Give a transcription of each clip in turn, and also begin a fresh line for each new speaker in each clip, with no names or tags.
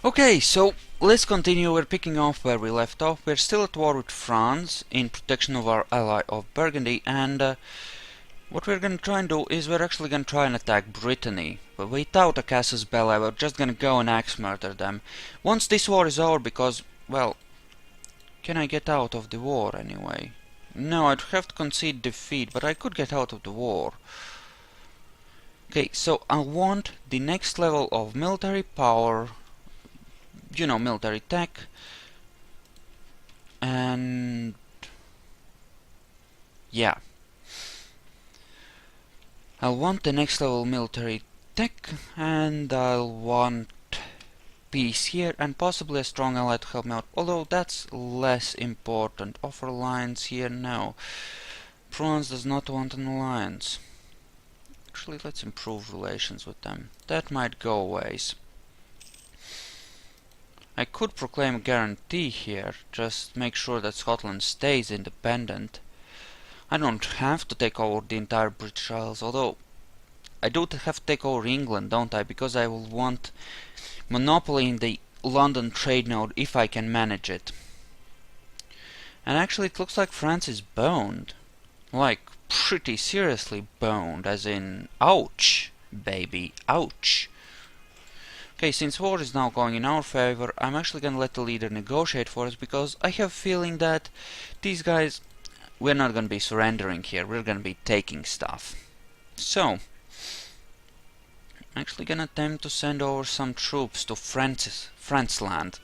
Okay, so let's continue. We're picking off where we left off. We're still at war with France in protection of our ally of Burgundy, and what we're gonna try and do is we're actually gonna try and attack Brittany. But without a casus belli, we're just gonna go and axe murder them. Once this war is over, because, well, can I get out of the war anyway? No, I'd have to concede defeat, but I could get out of the war. Okay, so I want the next level of military power, you know, military tech, and yeah. I'll want the next level military tech, and I'll want peace here, and possibly a strong ally to help me out, although that's less important. Offer alliance here, no. France does not want an alliance. Actually, let's improve relations with them. That might go ways. I could proclaim a guarantee here, just make sure that Scotland stays independent. I don't have to take over the entire British Isles, although I do have to take over England, don't I? Because I will want monopoly in the London trade node if I can manage it. And actually it looks like France is boned. Like, pretty seriously boned, as in, ouch, baby, ouch. Okay, since war is now going in our favor, I'm actually gonna let the leader negotiate for us, because I have a feeling that these guys, we're not gonna be surrendering here, we're gonna be taking stuff. So, I'm actually gonna attempt to send over some troops to France land.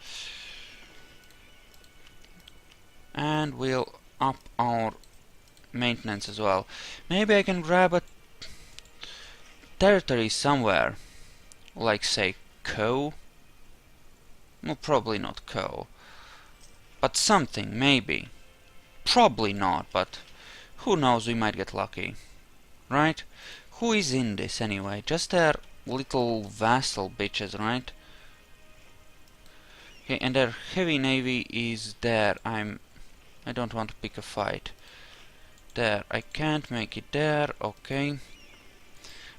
And we'll up our maintenance as well. Maybe I can grab a territory somewhere, like say Co. Well, probably not Co. But something, maybe. Probably not, but who knows, we might get lucky. Right? Who is in this anyway? Just their little vassal bitches, right? Okay, and their heavy navy is there. I don't want to pick a fight. There, I can't make it there, okay.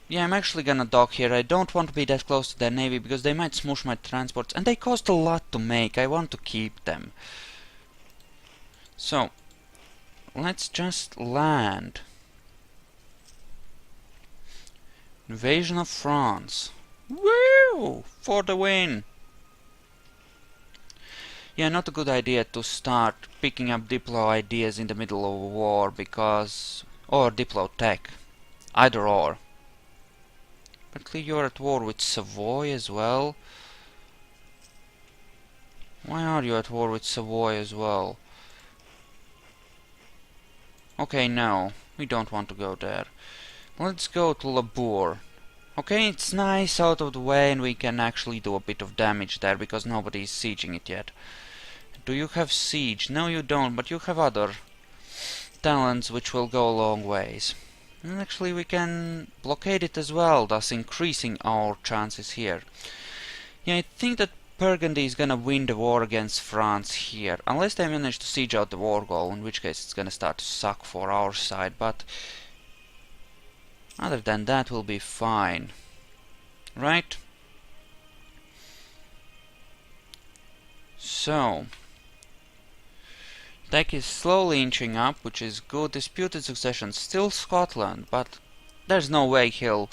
Yeah, I'm actually gonna dock here. I don't want to be that close to their navy, because they might smoosh my transports, and they cost a lot to make. I want to keep them. So, let's just land. Invasion of France. Woo! For the win! Yeah, not a good idea to start picking up Diplo ideas in the middle of a war, because... or Diplo tech. Either or. Apparently you're at war with Savoy as well. Why are you at war with Savoy as well? Okay, no. We don't want to go there. Let's go to Labour. Okay, it's nice out of the way, and we can actually do a bit of damage there, because nobody is sieging it yet. Do you have siege? No, you don't, but you have other talents which will go a long ways. And actually we can blockade it as well, thus increasing our chances here. Yeah, I think that Burgundy is gonna win the war against France here, unless they manage to siege out the war goal, in which case it's gonna start to suck for our side, but other than that we'll be fine. Right? So, tech is slowly inching up, which is good. Disputed succession, still Scotland, but there's no way he'll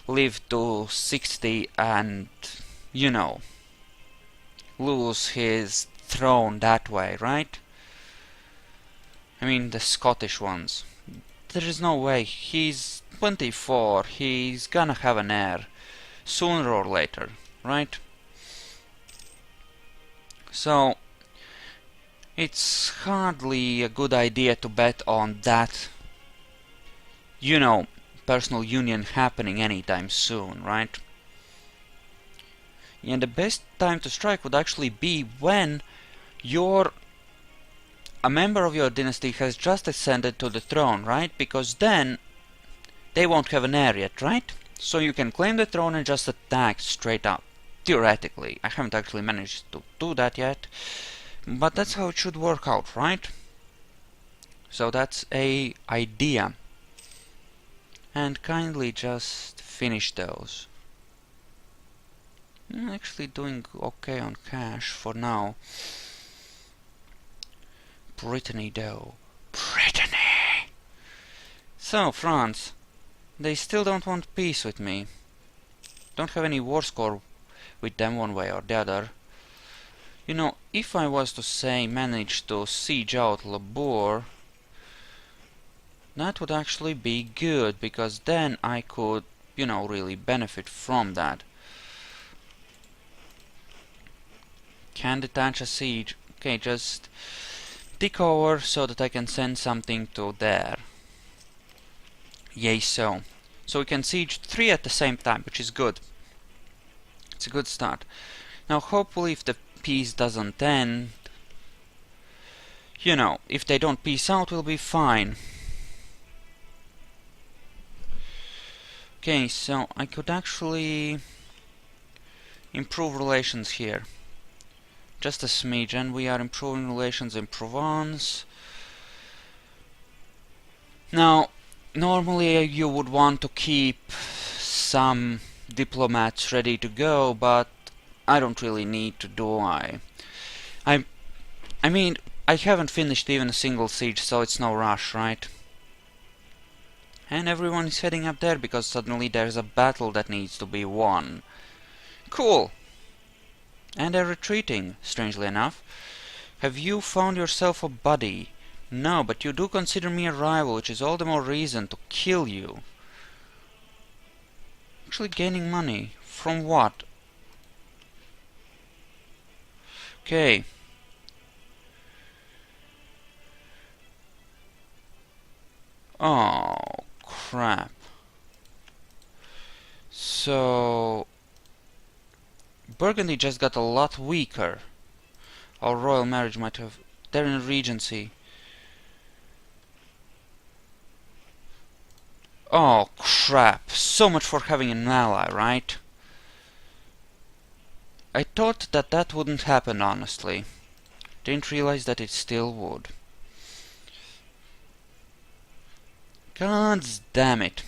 live to 60 and, you know, lose his throne that way, right? I mean, the Scottish ones. There is no way. He's 24, he's gonna have an heir, sooner or later, right? So, it's hardly a good idea to bet on that, you know, personal union happening anytime soon, right? And the best time to strike would actually be when a member of your dynasty has just ascended to the throne, right? Because then they won't have an heir yet, right? So you can claim the throne and just attack straight up. Theoretically. I haven't actually managed to do that yet. But that's how it should work out, right? So that's a idea. And kindly just finish those. I'm actually doing okay on cash for now. Brittany though. Brittany! So, France. They still don't want peace with me. Don't have any war score with them one way or the other. You know, if I was to say manage to siege out Labour, that would actually be good, because then I could, you know, really benefit from that. Can detach a siege. Okay, just tick over so that I can send something to there. Yay, so. So we can siege 3 at the same time, which is good. It's a good start. Now, hopefully, if the peace doesn't end, you know, if they don't peace out, we'll be fine. Okay, so I could actually improve relations here. Just a smidge, and we are improving relations in Provence. Now, normally you would want to keep some diplomats ready to go, but I don't really need to, do I? I mean, I haven't finished even a single siege, so it's no rush, right? And everyone is heading up there because suddenly there's a battle that needs to be won. Cool! And they're retreating, strangely enough. Have you found yourself a buddy? No, but you do consider me a rival, which is all the more reason to kill you. Actually gaining money. From what? Okay. Oh, crap. So... Burgundy just got a lot weaker. Our royal marriage might have... They're in a regency. Oh, crap. So much for having an ally, right? I thought that that wouldn't happen, honestly. Didn't realize that it still would. God damn it.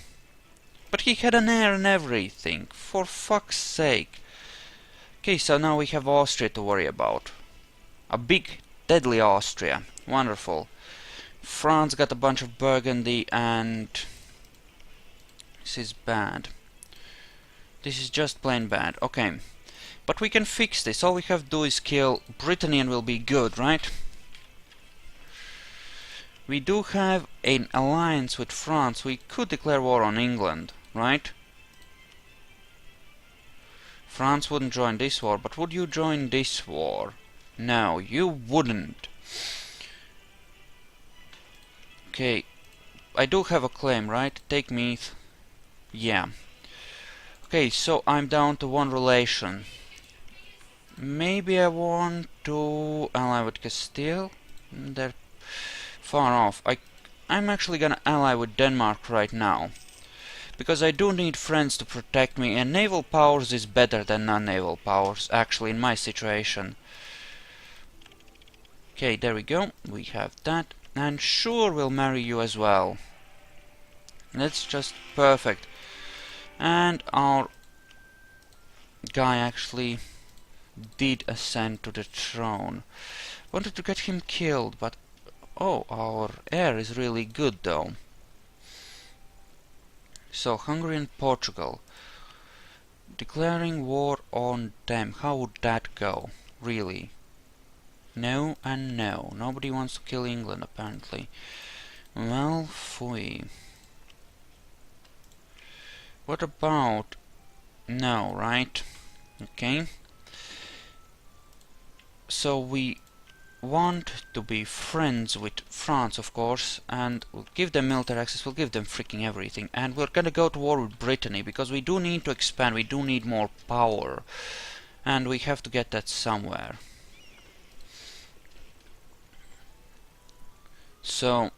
But he had an heir and everything. For fuck's sake. Okay, so now we have Austria to worry about. A big, deadly Austria. Wonderful. France got a bunch of Burgundy, and... this is bad. This is just plain bad. Okay. But we can fix this. All we have to do is kill Brittany and we'll be good, right? We do have an alliance with France. We could declare war on England, right? France wouldn't join this war, but would you join this war? No, you wouldn't. Okay, I do have a claim, right? Take Meath. Yeah. Okay, so I'm down to one relation. Maybe I want to ally with Castile. They're far off. I'm actually gonna ally with Denmark right now. Because I do need friends to protect me, and naval powers is better than non-naval powers, actually, in my situation. Okay, there we go. We have that. And sure, we'll marry you as well. That's just perfect. And our guy actually did ascend to the throne. Wanted to get him killed, but... oh, our heir is really good, though. So, Hungary and Portugal. Declaring war on them. How would that go? Really? No and no. Nobody wants to kill England, apparently. Well, phooey. What about... no, right? Okay. So we want to be friends with France, of course, and we'll give them military access, we'll give them freaking everything. And we're gonna go to war with Brittany, because we do need to expand, we do need more power. And we have to get that somewhere. So,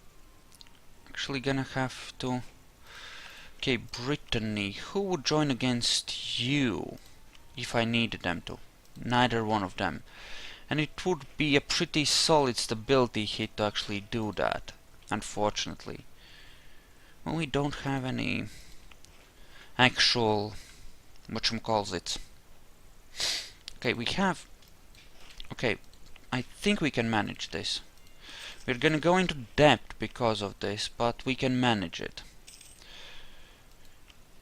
actually gonna have to... okay, Brittany, who would join against you if I needed them to? Neither one of them. And it would be a pretty solid stability hit to actually do that, unfortunately. Well, we don't have any actual... whatchamacallit. Okay, we have... Okay, I think we can manage this. We're gonna go into debt because of this, but we can manage it.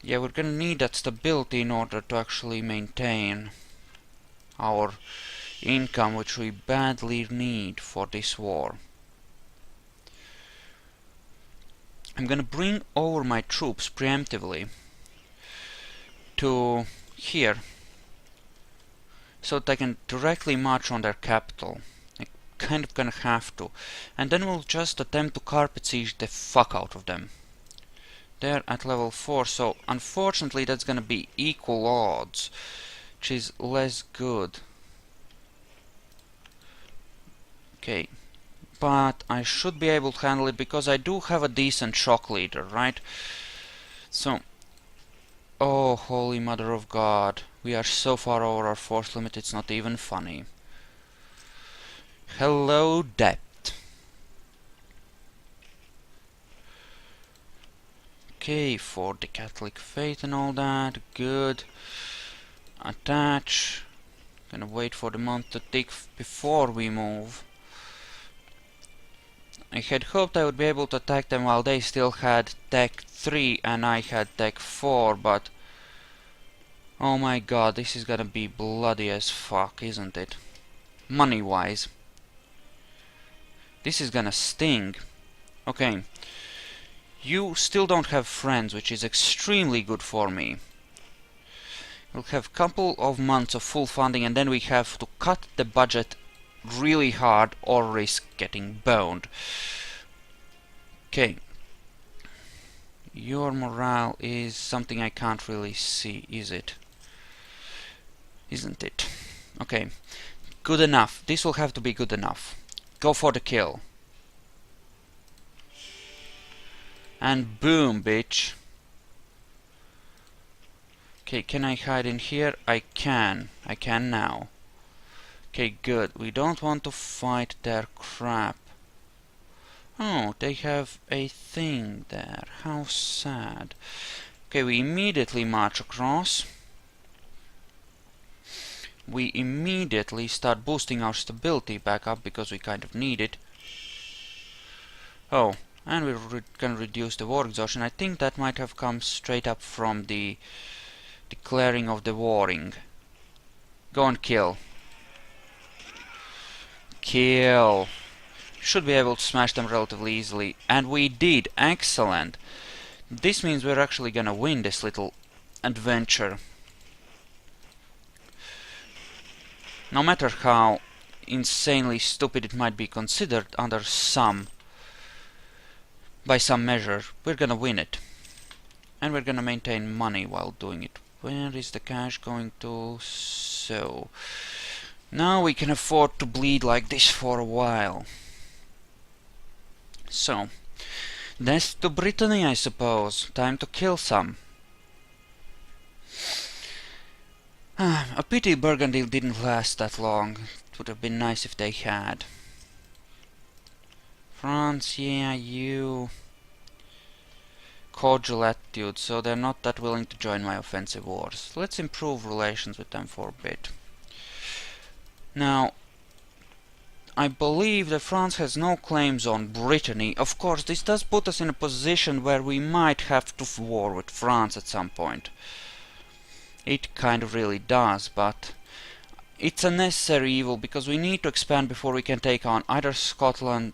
Yeah, we're gonna need that stability in order to actually maintain our income, which we badly need for this war. I'm gonna bring over my troops preemptively to here, so that I can directly march on their capital. I kind of gonna have to. And then we'll just attempt to carpet siege the fuck out of them. They're at level 4, so unfortunately that's gonna be equal odds, which is less good. Okay, but I should be able to handle it because I do have a decent shock leader, right? So, oh holy mother of God, we are so far over our force limit, it's not even funny. Hello, debt. Okay, for the Catholic faith and all that, good. Attach. Gonna wait for the month to tick before we move. I had hoped I would be able to attack them while they still had Tech 3 and I had Tech 4, but... oh my god, this is gonna be bloody as fuck, isn't it? Money-wise. This is gonna sting. Okay. You still don't have friends, which is extremely good for me. We'll have a couple of months of full funding and then we have to cut the budget really hard or risk getting boned. Okay. Your morale is something I can't really see, is it? Isn't it? Okay. Good enough. This will have to be good enough. Go for the kill. And boom, bitch. Okay, can I hide in here? I can. I can now. Okay, good. We don't want to fight their crap. Oh, they have a thing there. How sad. Okay, we immediately march across. We immediately start boosting our stability back up because we kind of need it. Oh, and we're gonna reduce the war exhaustion. I think that might have come straight up from the declaring of the warring. Go and kill. Kill. Should be able to smash them relatively easily. And we did. Excellent. This means we're actually gonna win this little adventure. No matter how insanely stupid it might be considered under some... by some measure, we're gonna win it. And we're gonna maintain money while doing it. Where is the cash going to? So... now we can afford to bleed like this for a while. So... death to Brittany, I suppose. Time to kill some. A pity Burgundy didn't last that long. It would have been nice if they had. France, yeah, you... cordial attitude, so they're not that willing to join my offensive wars. Let's improve relations with them for a bit. Now, I believe that France has no claims on Brittany. Of course, this does put us in a position where we might have to war with France at some point. It kind of really does, but it's a necessary evil because we need to expand before we can take on either Scotland,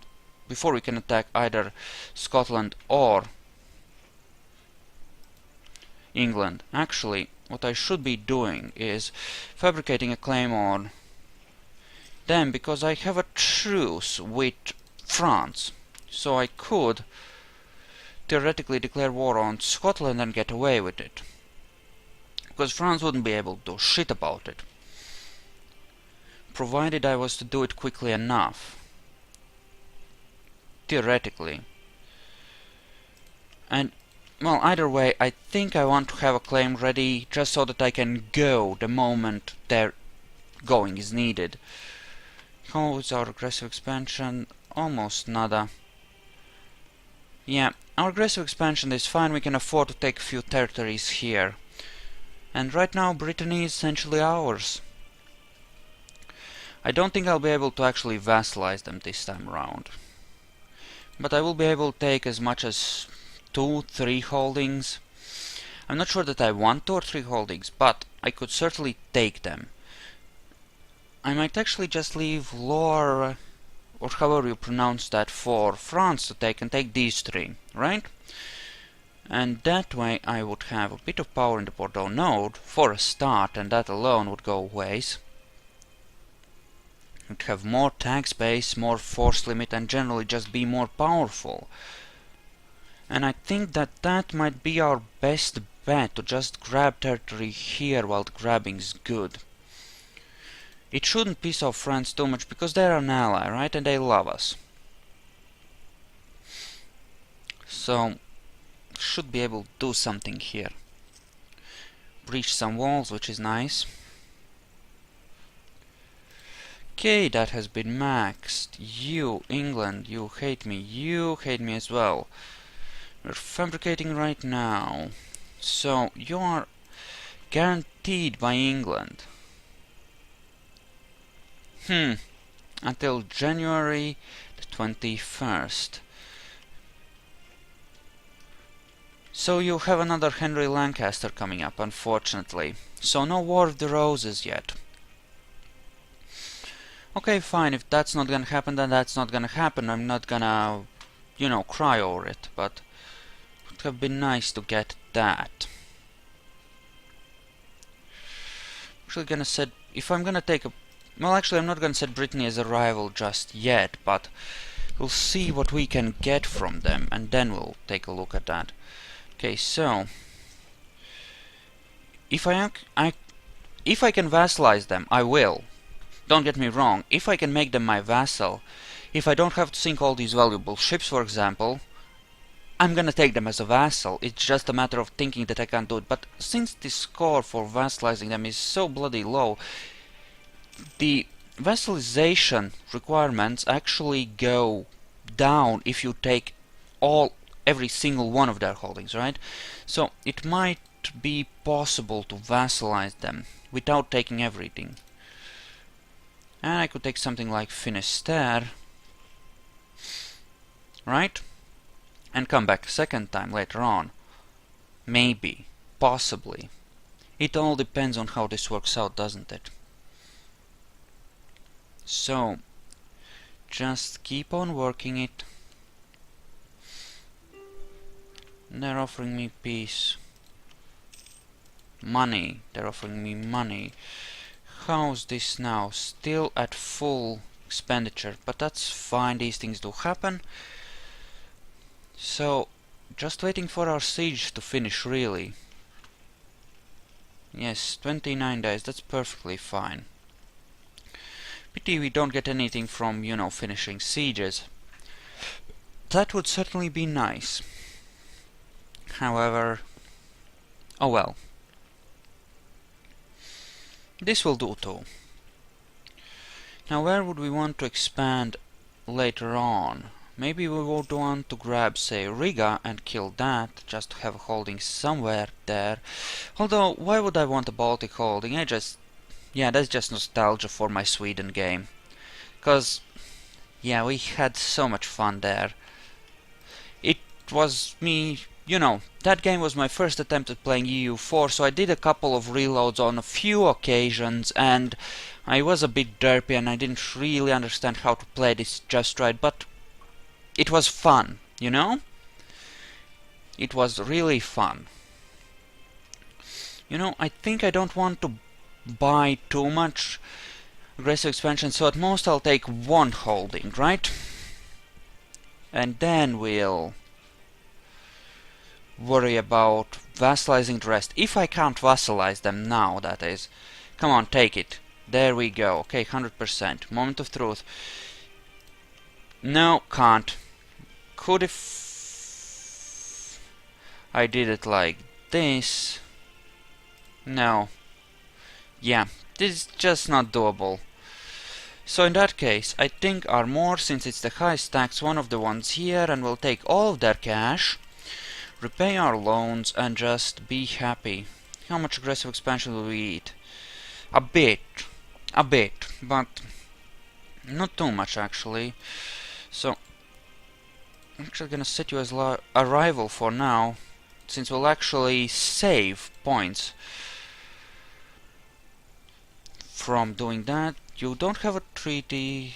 before we can attack either Scotland or England. Actually, what I should be doing is fabricating a claim on them because I have a truce with France. So I could theoretically declare war on Scotland and get away with it. Because France wouldn't be able to do shit about it. Provided I was to do it quickly enough. Theoretically. And, well, either way, I think I want to have a claim ready just so that I can go the moment their going is needed. How is our aggressive expansion? Almost nada. Yeah, our aggressive expansion is fine. We can afford to take a few territories here. And right now Brittany is essentially ours. I don't think I'll be able to actually vassalize them this time around. But I will be able to take as much as 2-3 holdings. I'm not sure that I want 2 or 3 holdings, but I could certainly take them. I might actually just leave Loire, or however you pronounce that, for France to take, and take these 3, right? And that way I would have a bit of power in the Bordeaux node for a start, and that alone would go ways. Would have more tank space, more force limit, and generally just be more powerful. And I think that that might be our best bet, to just grab territory here while the grabbing's good. It shouldn't piss off France too much, because they're an ally, right? And they love us. So, should be able to do something here. Breach some walls, which is nice. Okay, that has been maxed. You, England, you hate me. You hate me as well. We're fabricating right now. So, you are guaranteed by England. Until January the 21st. So you have another Henry Lancaster coming up, unfortunately. So no War of the Roses yet. Okay, fine, if that's not gonna happen, then that's not gonna happen. I'm not gonna, you know, cry over it, but it would have been nice to get that. Actually gonna set, if I'm gonna take a, well, actually I'm not gonna set Brittany as a rival just yet, but we'll see what we can get from them, and then we'll take a look at that. Okay, so if I can vassalize them, I will. Don't get me wrong, if I can make them my vassal, if I don't have to sink all these valuable ships, for example, I'm gonna take them as a vassal. It's just a matter of thinking that I can't do it. But since the score for vassalizing them is so bloody low, the vassalization requirements actually go down if you take every single one of their holdings, right? So it might be possible to vassalize them without taking everything. And I could take something like Finisterre, right? And come back a second time later on. Maybe. Possibly. It all depends on how this works out, doesn't it? So, just keep on working it. They're offering me peace. Money. They're offering me money. How's this now? Still at full expenditure, but that's fine, these things do happen. So, just waiting for our siege to finish, really. Yes, 29 days, that's perfectly fine. Pity we don't get anything from, you know, finishing sieges. That would certainly be nice. However, oh well. This will do too. Now where would we want to expand later on? Maybe we would want to grab, say, Riga and kill that, just to have a holding somewhere there. Although, why would I want a Baltic holding? Yeah, that's just nostalgia for my Sweden game. Cause, yeah, we had so much fun there. It was me, you know, that game was my first attempt at playing EU4, so I did a couple of reloads on a few occasions, and I was a bit derpy and I didn't really understand how to play this just right, but it was fun, you know? It was really fun. You know, I think I don't want to buy too much aggressive expansion, so at most I'll take one holding, right? And then we'll worry about vassalizing the rest. If I can't vassalize them now, that is. Come on, take it. There we go. Okay, 100%. Moment of truth. No, can't. Could if I did it like this. No. Yeah, this is just not doable. So in that case, I think Armor, since it's the highest tax, one of the ones here, and we'll take all of their cash, repay our loans, and just be happy. How much aggressive expansion will we eat? A bit, but Not too much, actually. So, I'm actually gonna set you as a rival for now, since we'll actually save points from doing that. You don't have a treaty.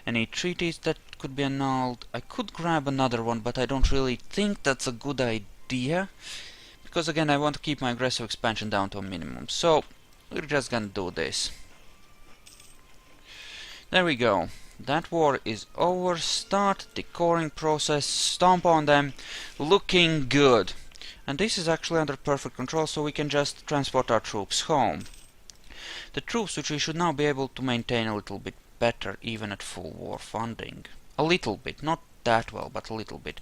Any treaties that could be annulled. I could grab another one, but I don't really think that's a good idea. Because again, I want to keep my aggressive expansion down to a minimum. So, we're just gonna do this. There we go. That war is over. Start the coring process. Stomp on them. Looking good. And this is actually under perfect control, so we can just transport our troops home. The troops which we should now be able to maintain a little bit better, even at full war funding. A little bit, not that well, but a little bit.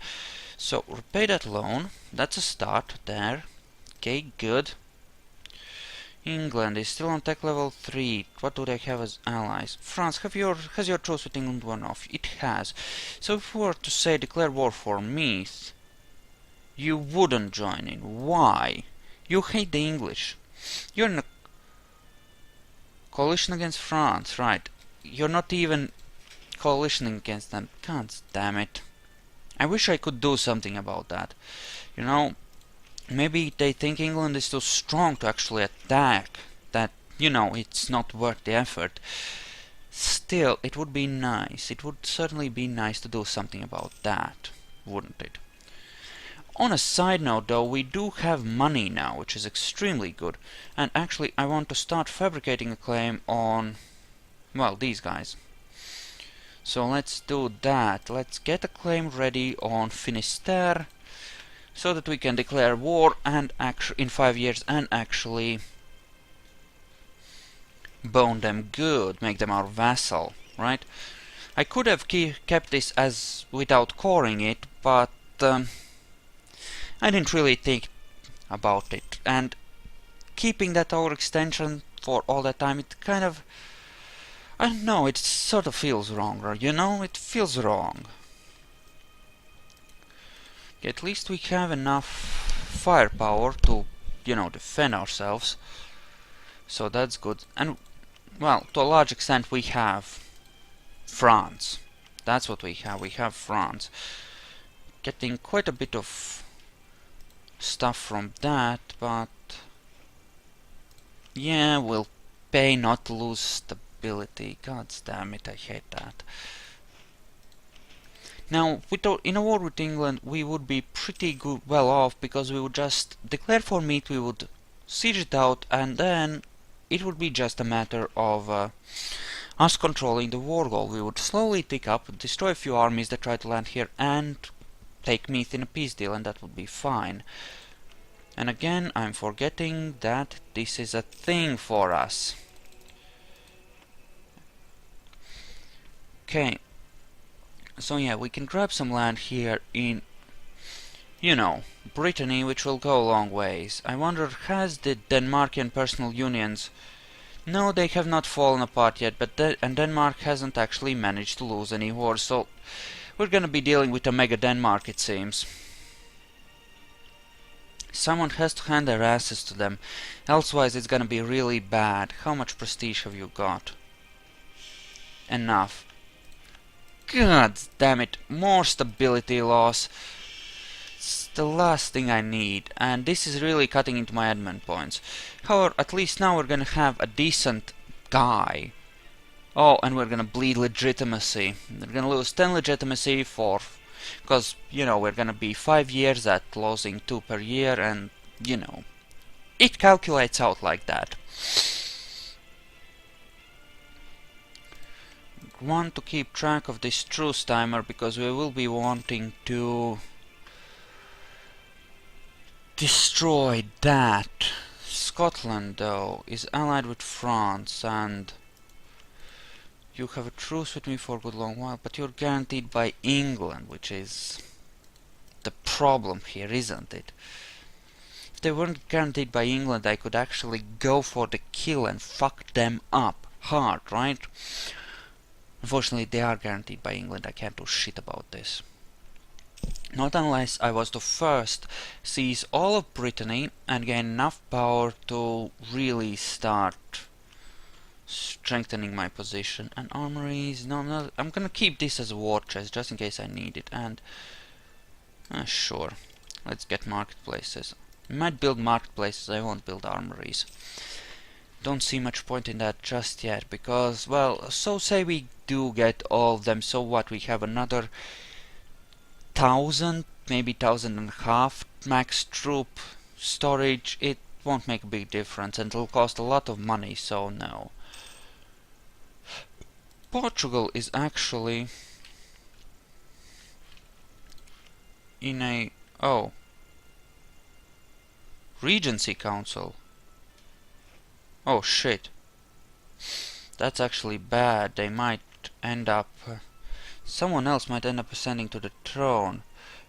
So, repay that loan. That's a start there. Okay, good. England is still on tech level 3. What do they have as allies? France, has your truce with England worn off? It has. So if we were to say declare war for Meath, you wouldn't join in. Why? You hate the English. You're in a coalition against France, right? You're not even coalitioning against them. God damn it. I wish I could do something about that. You know, maybe they think England is too strong to actually attack. That, you know, it's not worth the effort. Still, it would be nice. It would certainly be nice to do something about that, wouldn't it? On a side note though, we do have money now, which is extremely good. And actually, I want to start fabricating a claim on, well, these guys. So let's do that. Let's get a claim ready on Finisterre, so that we can declare war and in 5 years and actually bone them good, make them our vassal, right? I could have kept this as without coring it, but I didn't really think about it, and keeping that overextension for all that time, it kind of, I don't know, it sort of feels wrong, you know, it feels wrong. Okay, at least we have enough firepower to, you know, defend ourselves, so that's good. And, well, to a large extent we have France. That's what we have France. Getting quite a bit of stuff from that, but yeah, we'll pay not to lose stability. God damn it, I hate that. Now, in a war with England, we would be pretty well off, because we would just declare for Meath, we would siege it out, and then it would be just a matter of us controlling the war goal. We would slowly tick up, destroy a few armies that try to land here, and take Meath in a peace deal, and that would be fine. And again, I'm forgetting that this is a thing for us. Okay. So yeah, we can grab some land here in, you know, Brittany, which will go a long ways. I wonder, has the Denmarkian personal unions... No, they have not fallen apart yet, but and Denmark hasn't actually managed to lose any wars, so we're gonna be dealing with a mega Denmark, it seems. Someone has to hand their asses to them, elsewise it's gonna be really bad. How much prestige have you got? Enough. God damn it, more stability loss. It's the last thing I need, and this is really cutting into my admin points. However, at least now we're gonna have a decent guy. Oh, and we're gonna bleed legitimacy. We're gonna lose 10 legitimacy because, you know, we're gonna be 5 years at losing 2 per year, and, you know, it calculates out like that. Want to keep track of this truce timer, because we will be wanting to destroy that. Scotland, though, is allied with France, and you have a truce with me for a good long while, but you're guaranteed by England, which is the problem here, isn't it? If they weren't guaranteed by England, I could actually go for the kill and fuck them up hard, right? Unfortunately, they are guaranteed by England. I can't do shit about this. Not unless I was to first seize all of Brittany and gain enough power to really start strengthening my position. And armories, no, I'm gonna keep this as a war chest just in case I need it. And sure, let's get marketplaces. We might build marketplaces, I won't build armories. Don't see much point in that just yet, because, well, so say we do get all of them, so what, we have another 1,000, maybe 1,500 max troop storage. It won't make a big difference and it'll cost a lot of money, so no. Portugal is actually in a... oh. Regency Council. Oh shit. That's actually bad. They might end up... someone else might end up ascending to the throne,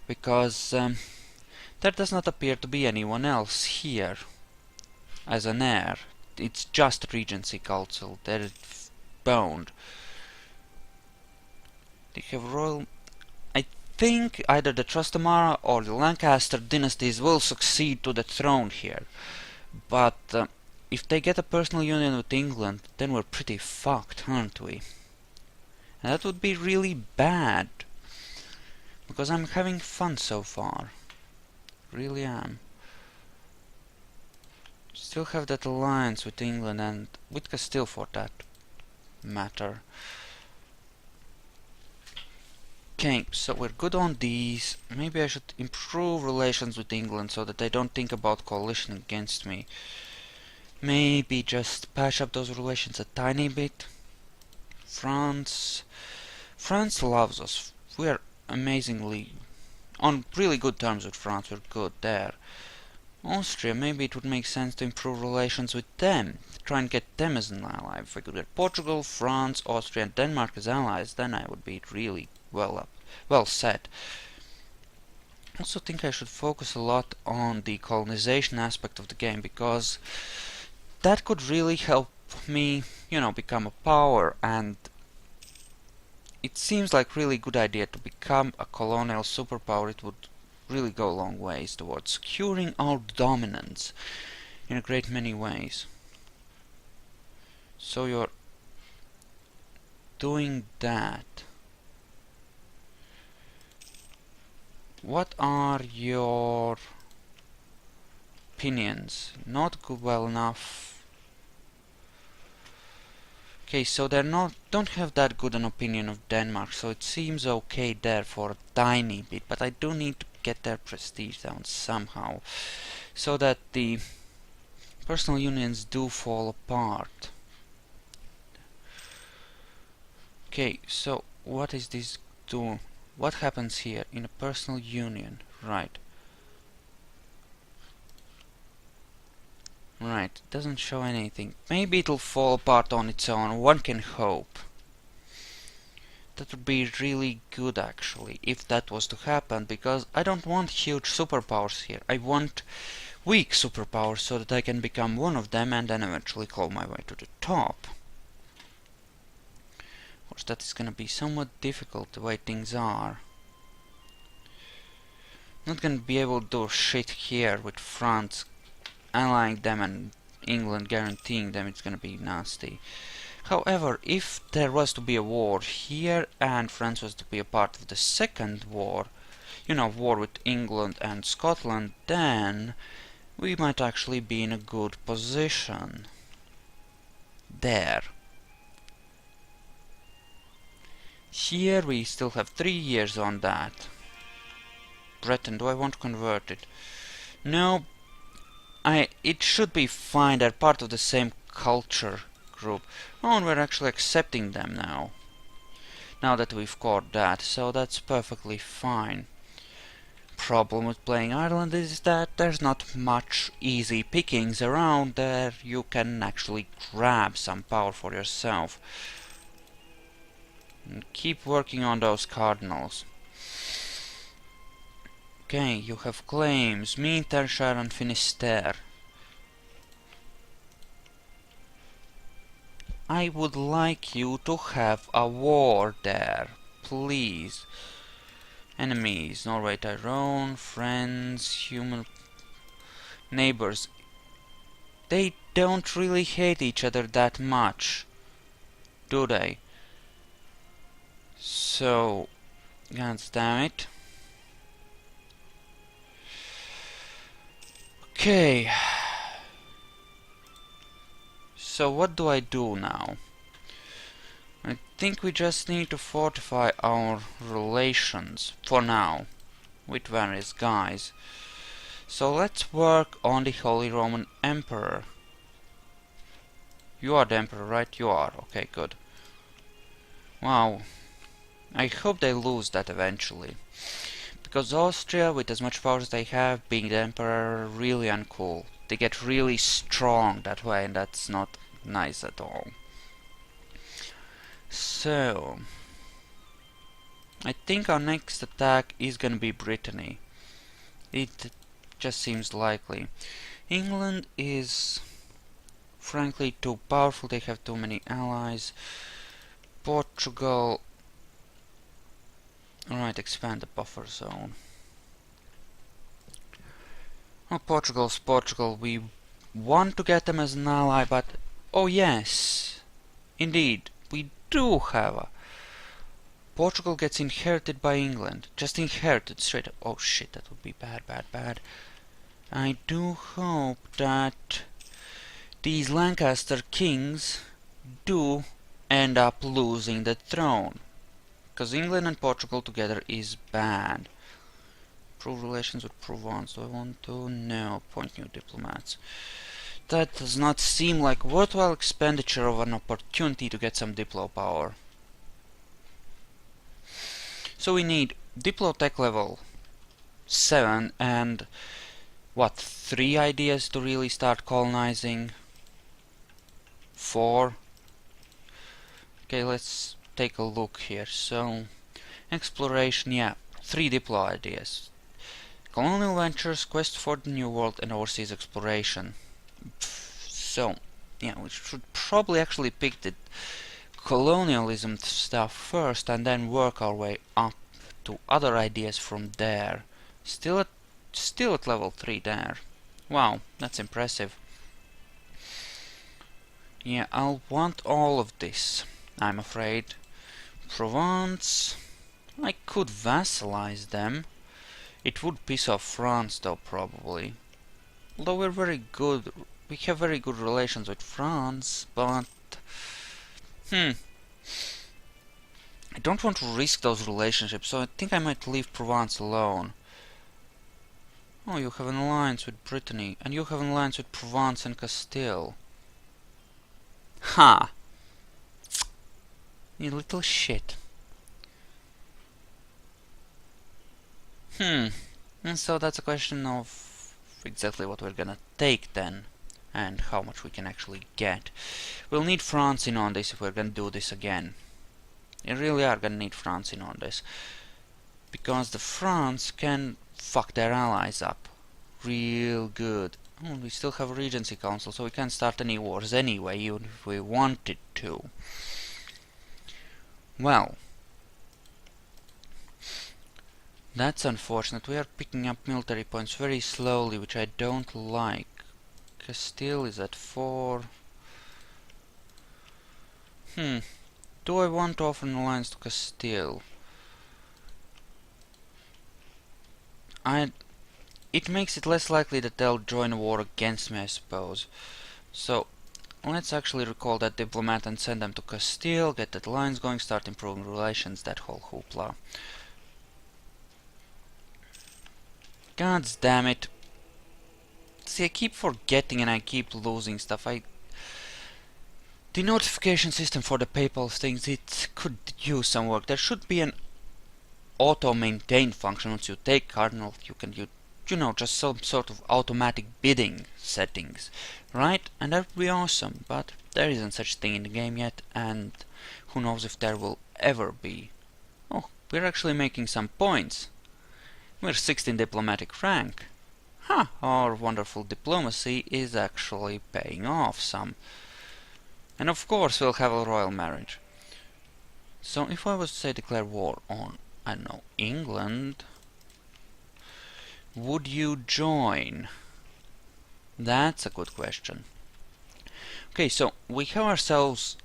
because there does not appear to be anyone else here as an heir. It's just Regency Council. They're bound. They have royal... I think either the Trastamara or the Lancaster dynasties will succeed to the throne here. But if they get a personal union with England, then we're pretty fucked, aren't we? And that would be really bad. Because I'm having fun so far. Really am. Still have that alliance with England and with Castile for that matter. Okay, so we're good on these. Maybe I should improve relations with England so that they don't think about coalition against me. Maybe just patch up those relations a tiny bit. France loves us. We're amazingly on really good terms with France. We're good there. Austria, maybe it would make sense to improve relations with them. Try and get them as an ally. If I could get Portugal, France, Austria and Denmark as allies, then I would be really well set. I also think I should focus a lot on the colonization aspect of the game, because that could really help me, you know, become a power, and it seems like a really good idea to become a colonial superpower. It would really go a long ways towards securing our dominance in a great many ways. So you're doing that. What are your opinions? Not good, well enough. Okay, so don't have that good an opinion of Denmark, so it seems okay there for a tiny bit, but I do need to get their prestige down somehow, so that the personal unions do fall apart. Okay, so what is this do? What happens here in a personal union? Right. Right, doesn't show anything. Maybe it'll fall apart on its own, one can hope. That would be really good actually, if that was to happen, because I don't want huge superpowers here. I want weak superpowers so that I can become one of them and then eventually claw my way to the top. Of course, that is gonna be somewhat difficult the way things are. Not gonna be able to do shit here with France allying them and England guaranteeing them. It's gonna be nasty. However, if there was to be a war here and France was to be a part of the second war, you know, war with England and Scotland, then we might actually be in a good position there. Here we still have 3 years on that. Britain, do I want to convert it? No, it should be fine. They're part of the same culture group. Oh, and we're actually accepting them now. Now that we've caught that, so that's perfectly fine. Problem with playing Ireland is that there's not much easy pickings around there. You can actually grab some power for yourself. And keep working on those cardinals. Okay, you have claims. Mintershire and Finisterre. I would like you to have a war there, please. Enemies, Norway, Tyrone, friends, human neighbors. They don't really hate each other that much. do they? So, god damn it. Okay. So what do I do now? I think we just need to fortify our relations, for now, with various guys. So let's work on the Holy Roman Emperor. You are the Emperor, right? You are. Okay, good. Wow. I hope they lose that eventually. Because Austria, with as much power as they have, being the Emperor, really uncool. They get really strong that way, and that's not nice at all. So, I think our next attack is gonna be Brittany. It just seems likely. England is frankly too powerful, they have too many allies. Portugal... Alright, expand the buffer zone. Well, Portugal's Portugal, we want to get them as an ally, but... Oh yes! Indeed, we do have a... Portugal gets inherited by England. Just inherited straight up. Oh shit, that would be bad, bad, bad. I do hope that these Lancaster kings do end up losing the throne. Because England and Portugal together is bad. Improve relations with Provence. Do I want to? No. Appoint new diplomats. That does not seem like worthwhile expenditure of an opportunity to get some Diplo power. So we need Diplotech level 7 and what, 3 ideas to really start colonizing? 4? Okay, let's take a look here. So, exploration, yeah, 3 Diplo ideas. Colonial ventures, quest for the New World, and overseas exploration. So, yeah, we should probably actually pick the colonialism stuff first and then work our way up to other ideas from there. Still at level 3 there. Wow, that's impressive. Yeah, I'll want all of this, I'm afraid. Provence... I could vassalize them. It would piss off France though, probably. Although we're very good... We have very good relations with France, but... I don't want to risk those relationships, so I think I might leave Provence alone. Oh, you have an alliance with Brittany, and you have an alliance with Provence and Castile. Ha! You little shit. And so that's a question of exactly what we're gonna take then, and how much we can actually get. We'll need France in on this if we're gonna do this again. We really are gonna need France in on this. Because the France can fuck their allies up. Real good. Oh, we still have a Regency Council, so we can't start any wars anyway, even if we wanted to. Well. That's unfortunate. We are picking up military points very slowly, which I don't like. Castile is at 4. Do I want to offer an alliance to Castile? It makes it less likely that they'll join a war against me, I suppose. So, let's actually recall that diplomat and send them to Castile, get that alliance going, start improving relations, that whole hoopla. God damn it. See, I keep forgetting and I keep losing stuff. The notification system for the papal things, it could use some work. There should be an auto-maintain function. Once you take Cardinal, you can you know, just some sort of automatic bidding settings, right? And that would be awesome, but there isn't such a thing in the game yet, and who knows if there will ever be. Oh, we're actually making some points. We're 16 diplomatic rank. Our wonderful diplomacy is actually paying off some. And of course we'll have a royal marriage. So if I was to say declare war on, I don't know, England, would you join? That's a good question. Okay, so we have ourselves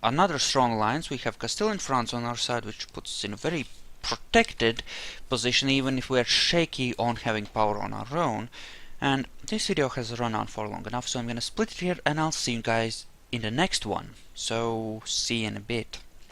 another strong alliance. We have Castile and France on our side, which puts us in a very protected position, even if we are shaky on having power on our own. And this video has run on for long enough, so I'm gonna split it here, and I'll see you guys in the next one. So, see you in a bit.